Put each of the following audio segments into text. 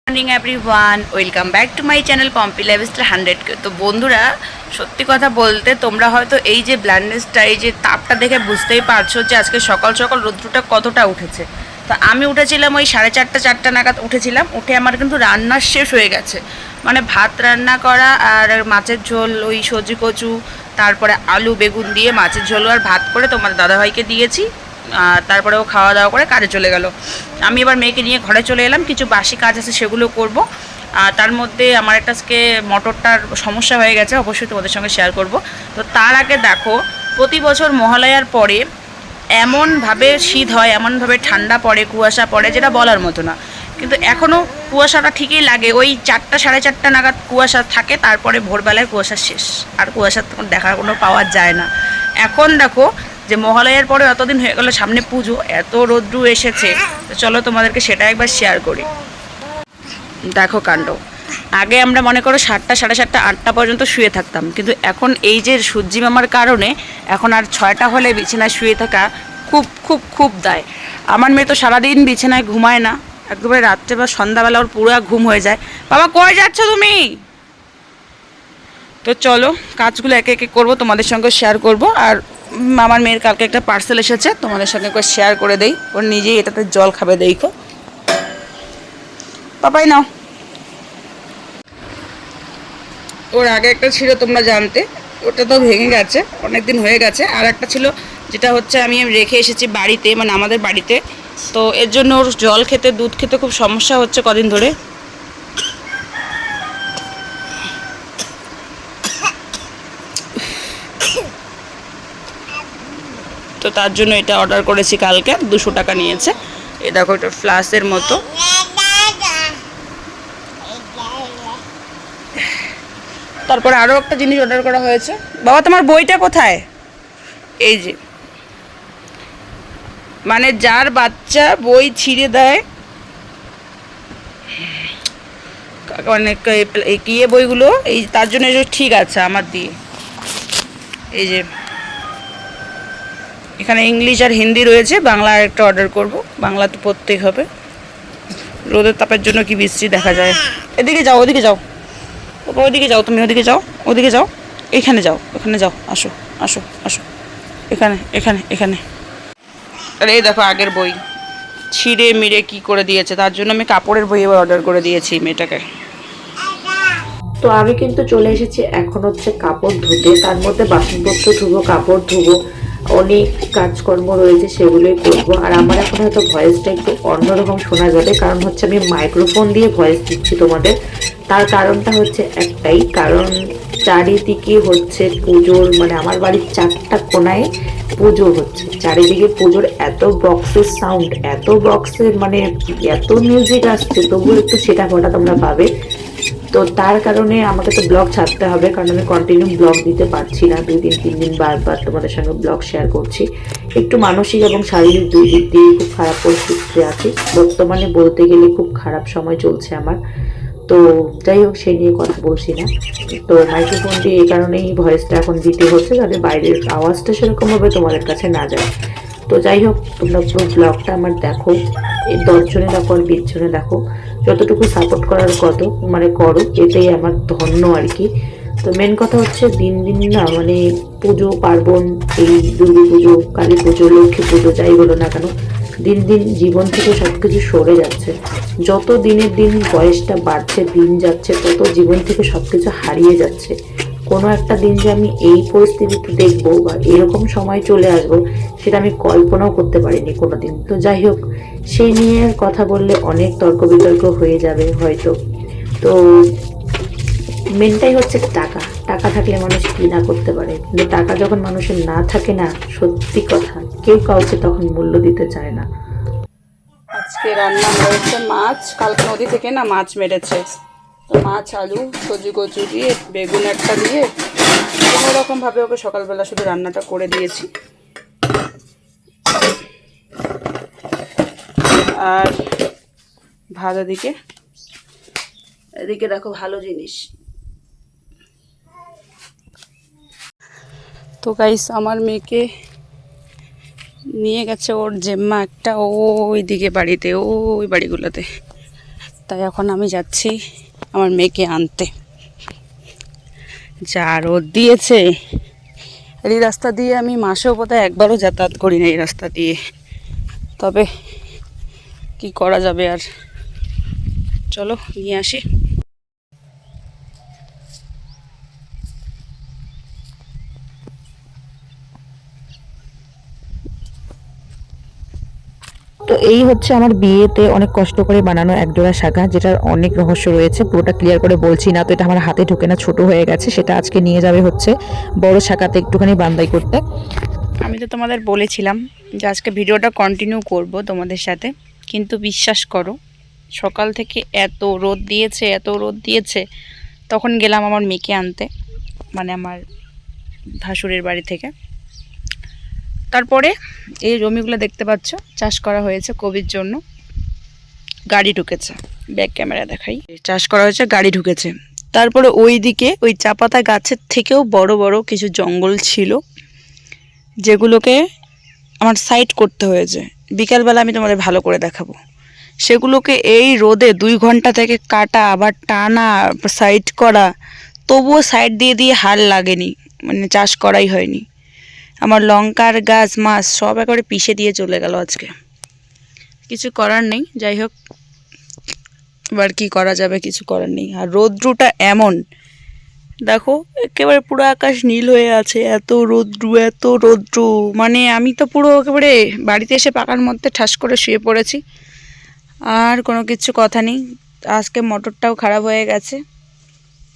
Morning everyone, welcome back to my channel Pompi lifestyle 100K। তো বন্ধুরা, সত্যি কথা বলতে তোমরা হয়তো এই যে ব্ল্যান্ডনেসটা, এই যে তাপটা দেখে বুঝতেই পারছো যে আজকে সকাল সকাল রৌদ্রটা কতটা উঠেছে। তো আমি উঠেছিলাম ওই 4:30 নাগাদ উঠেছিলাম। উঠে আমার কিন্তু রান্নার শেষ হয়ে গেছে, মানে ভাত রান্না করা আর মাছের ঝোল, ওই সবজি কচু, তারপরে আলু বেগুন দিয়ে মাছের ঝোল আর ভাত করে তোমার দাদাভাইকে দিয়েছি। তারপরে ও খাওয়া দাওয়া করে কাজে চলে গেল। আমি এবার মেয়েকে নিয়ে ঘরে চলে এলাম, কিছু বাসি কাজ আছে সেগুলো করব। তার মধ্যে আমার একটা আজকে মটরটার সমস্যা হয়ে গেছে, অবশ্যই তোমাদের সঙ্গে শেয়ার করব। তো তার আগে দেখো, প্রতি বছর মহালয়ার পরে এমনভাবে শীত হয়, এমনভাবে ঠান্ডা পড়ে, কুয়াশা পড়ে, যেটা বলার মতো না। কিন্তু এখনও কুয়াশাটা ঠিকই লাগে, ওই 4টা 4:30 নাগাদ কুয়াশা থাকে, তারপরে ভোরবেলায় কুয়াশা শেষ, আর কুয়াশা তখন দেখার কোনো পাওয়া যায় না। এখন দেখো যে মহালয়ার পরে এতদিন হয়ে গেল, সামনে পুজো, এত রৌদ্র এসেছে। তো চলো তোমাদেরকে সেটা একবার শেয়ার করি। দেখো কাণ্ড, আগে আমরা মনে করো 7টা 7:30 8টা পর্যন্ত শুয়ে থাকতাম, কিন্তু এখন এই যে সূর্যি মামার কারণে এখন আর 6টা হলে বিছানায় শুয়ে থাকা খুব খুব খুব দায়। আমার মেয়ে তো সারাদিন বিছানায় ঘুমায় না, একেবারে রাত্রে বা সন্ধ্যাবেলা ওর পুরো ঘুম হয়ে যায়। বাবা কই যাচ্ছ তুমি? তো চলো কাজগুলো একে একে করবো, তোমাদের সঙ্গে শেয়ার করব। আর আমার মেয়ের কালকে একটা পার্সেল এসেছে, তোমাদের সঙ্গে একবার শেয়ার করে দেই। ওর নিজেই এটাতে জল খাবে, দেখো পাপাই নাও। ওর আগে একটা ছিল তোমরা জানতে, ওটা তো ভেঙে গেছে, অনেক দিন হয়ে গেছে। আর একটা ছিল যেটা হচ্ছে আমি রেখে এসেছি বাড়িতে, মানে আমাদের বাড়িতে। তো এর জন্য ওর জল খেতে, দুধ খেতে খুব সমস্যা হচ্ছে কদিন ধরে। তো তার জন্য এটা অর্ডার করেছি কালকে, 200 টাকা নিয়েছে। এ দেখো, এটা ফ্লাসের মতো। তারপরে আরও একটা জিনিস অর্ডার করা হয়েছে। বাবা তোমার বইটা কোথায়? এই যে, মানে যার বাচ্চা বই ছিঁড়ে দেয়, মানে এই কিয়ে বইগুলো, এই তার জন্য ঠিক আছে আমার দিয়ে। এই যে এখানে ইংলিশ আর হিন্দি রয়েছে, বাংলা আর একটা অর্ডার করব, বাংলা তো পড়তেই হবে। রোদের তাপের জন্য কি বৃষ্টি দেখা যায়। এদিকে যাও, ওদিকে যাও, ওদিকে যাও, তুমি ওদিকে যাও, ওদিকে যাও, এখানে যাও, ওখানে যাও, আসো আসো আসো, এখানে এখানে এখানে। আর এই দেখো আগের বই ছিঁড়ে মিড়ে কি করে দিয়েছে, তার জন্য আমি কাপড়ের বই এবার অর্ডার করে দিয়েছি মেয়েটাকে। তো আমি কিন্তু চলে এসেছি, এখন হচ্ছে কাপড় ধুতে। তার মধ্যে বাসনপত্র ধুবো, কাপড় ধুবো, অনেক কাজকর্ম রয়েছে, সেগুলোই করবো। আর আমার এখন হয়তো ভয়েসটা একটু অন্যরকম শোনা যাবে, কারণ হচ্ছে আমি মাইক্রোফোন দিয়ে ভয়েস দিচ্ছি তোমাদের। তার কারণটা হচ্ছে একটাই, কারণ চারিদিকে হচ্ছে পুজোর, মানে আমার বাড়ির 4টা কোনায় পুজো হচ্ছে, চারিদিকে পুজোর এত বক্সের সাউন্ড, এত বক্সের মানে এত মিউজিক আসছে, তবুও একটু সেটা ফোটা তোমরা পাবে। তো তার কারণে আমাকে তো ব্লগ ছাড়তে হবে, কারণ আমি কন্টিনিউ ব্লগ দিতে পারছি না, 2 দিন 3 দিন বারবার তোমাদের সঙ্গে ব্লগ শেয়ার করছি। একটু মানসিক এবং শারীরিক 2 দিক দিয়ে খুব খারাপ পরিস্থিতিতে আছি বর্তমানে, বলতে গেলে খুব খারাপ সময় চলছে আমার। তো যাই হোক, সেই নিয়ে কথা বলছি না। তো মাইক্রোফোন দিয়ে এই কারণেই ভয়েসটা এখন দিতে হচ্ছে, যাতে বাইরের আওয়াজটা সেরকমভাবে তোমাদের কাছে না যায়। তো যাই হোক, তোমরা পুরো ব্লগটা আমার দেখো, এই 10 জনে দেখো আর 20 জনে দেখো, যতটুকু সাপোর্ট করার কত মানে করো, এটাই আমার ধন্য আর কি। তো মেন কথা হচ্ছে দিন দিন না, মানে পুজো পার্বণ, এই দুর্গা পুজো, কালী পুজো, লক্ষ্মী পুজো, যাই বলো না কেন, দিন দিন জীবন থেকে সব কিছু সরে যাচ্ছে। যত দিনের দিন বয়সটা বাড়ছে, দিন যাচ্ছে, তত জীবন থেকে সব কিছু হারিয়ে যাচ্ছে। কোনো একটা দিন যে আমি এই পরিস্থিতিতে দেখবো বা এরকম সময় চলে আসবো, সেটা আমি কল্পনাও করতে পারিনি কোনোদিন। তো যাই হোক, সেই নিয়ে কথা বললে অনেক তর্ক বিতর্ক হয়ে যাবে হয়তো। তো মেনটাই হচ্ছে টাকা। টাকা থাকলে মানুষ কি না করতে পারে, কিন্তু টাকা যখন মানুষের না থাকে না, সত্যি কথা, কেউ কাউকে তখন মূল্য দিতে চায় না। আজকে রান্না হয়েছে মাছ, কালকে নদী থেকে না মাছ মেরেছে। তো মাছ, আলু, সবজি কচু দিয়ে, বেগুন একটা দিয়ে কোনো রকমভাবে ওকে সকালবেলা শুধু রান্নাটা করে দিয়েছি। আর ভাত এদিকে, এদিকে দেখো ভালো জিনিস। তো গাইস, আমার মেয়েকে নিয়ে গেছে ওর জেম্মা একটা ওই দিকে বাড়িতে, ওই বাড়িগুলোতে। তাই এখন আমি যাচ্ছি আমার মেয়েকে আনতে। যা রোদ দিয়েছে, এই রাস্তা দিয়ে আমি মাসেও বোধহয় একবারও যাতায়াত করি না এই রাস্তা দিয়ে। তবে কি করা যাবে আর, চলো নিয়ে আসি। তো এই হচ্ছে আমার বিয়েতে অনেক কষ্ট করে বানানো একজোড়া শাখা, যেটার অনেক রহস্য রয়েছে, পুরোটা ক্লিয়ার করে বলছি না, তো এটা আমার হাতে ঢোকে না, ছোট হয়ে গেছে, সেটা আজকে নিয়ে যাবে হচ্ছে বড় শাখাতে একটুখানি বান্দাই করতে। আমি তো তোমাদের বলেছিলাম যে আজকে ভিডিওটা কন্টিনিউ করব তোমাদের সাথে, কিন্তু বিশ্বাস করো সকাল থেকে এত রোদ দিয়েছে, তখন গেলাম আমার মেয়েকে আনতে, মানে আমার ভাসুরের বাড়ি থেকে। তারপরে এই জমিগুলো দেখতে পাচ্ছ চাষ করা হয়েছে কবির জন্য, গাড়ি ঢুকেছে, ব্যাক ক্যামেরা দেখাই, চাষ করা হয়েছে, গাড়ি ঢুকেছে। তারপরে ওই দিকে ওই চা পাতা গাছের থেকেও বড় বড় কিছু জঙ্গল ছিল, যেগুলোকে আমার সাইড করতে হয়েছে। বিকালবেলা আমি তোমাদের ভালো করে দেখাবো। সেগুলোকে এই রোদে 2 ঘন্টা থেকে কাটা, আবার টানা, সাইড করা, তবুও সাইড দিয়ে হাল লাগেনি, মানে চাষ করাই হয়নি। আমার লঙ্কার গাছ মাছ সব একবারে পিষে দিয়ে চলে গেল আজকে। কিছু করার নেই, যাই হোক, এবার কি করা যাবে, কিছু করার নেই। আর রৌদ্রটা এমন, দেখো একেবারে পুরো আকাশ নীল হয়ে আছে, এত রৌদ্র, মানে আমি তো পুরো একেবারে বাড়িতে এসে পাকার মধ্যে ঠাস করে শুয়ে পড়েছি, আর কোনো কিছু কথা নেই। আজকে মোটরটাও খারাপ হয়ে গেছে,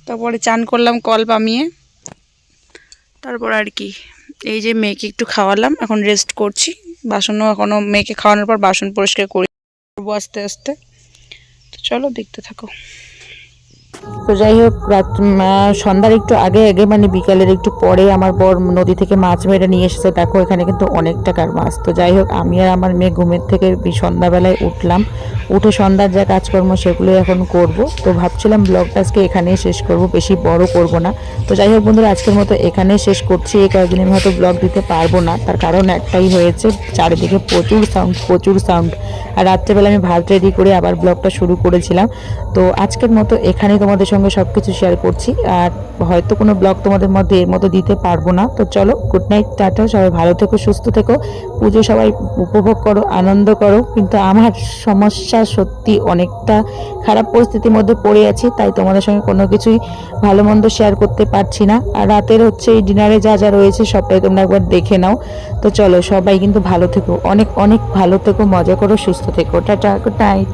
তারপরে চান করলাম কল পামিয়ে, তারপর আর কি এই যে মেয়েকে একটু খাওয়ালাম, এখন রেস্ট করছি। বাসনও এখনও, মেয়েকে খাওয়ানোর পর বাসন পরিষ্কার করবো আস্তে আস্তে। তো চলো দেখতে থাকো। তো যাই হোক, সন্ধ্যার একটু আগে আগে মানে বিকালের একটু পরে আমার বর নদী থেকে মাছ মেরে নিয়ে এসেছে। দেখো এখানে কিন্তু অনেক টাকার মাছ। তো যাই হোক, আমি আর আমার মেয়ে ঘুমের থেকে সন্ধ্যাবেলায় উঠলাম, উঠে সন্ধ্যার যা কাজকর্ম সেগুলো এখন করব। তো ভাবছিলাম ব্লগটা আজকে এখানেই শেষ করব, বেশি বড় করব না। তো যাই হোক বন্ধুরা, আজকের মতো এখানেই শেষ করছি। এই কয়েকদিন আমি হয়তো ব্লগ দিতে পারবো না, তার কারণ একটাই হয়েছে, চারিদিকে প্রচুর সাউন্ড। আর রাত্রেবেলা আমি ভাত রেডি করে আবার ব্লগটা শুরু করেছিলাম। তো আজকের মতো এখানেই তোমাদের সঙ্গে সব কিছু শেয়ার করছি, আর হয়তো কোনো ব্লগ তোমাদের মধ্যে এর মতো দিতে পারবো না। তো চলো, গুড নাইট, টাটা, সবাই ভালো থেকো, সুস্থ থেকো, পুজো সবাই উপভোগ করো, আনন্দ করো। কিন্তু আমার সমস্যা সত্যি অনেকটা খারাপ পরিস্থিতির মধ্যে পড়ে আছি, তাই তোমাদের সঙ্গে কোনো কিছুই ভালো মন্দ শেয়ার করতে পারছি না। আর রাতের হচ্ছে এই ডিনারে যা যা রয়েছে সবটাই তোমরা একবার দেখে নাও। তো চলো, সবাই কিন্তু ভালো থেকো, অনেক অনেক ভালো থেকো, মজা করো, সুস্থ থেকো, টাটা, গুড নাইট।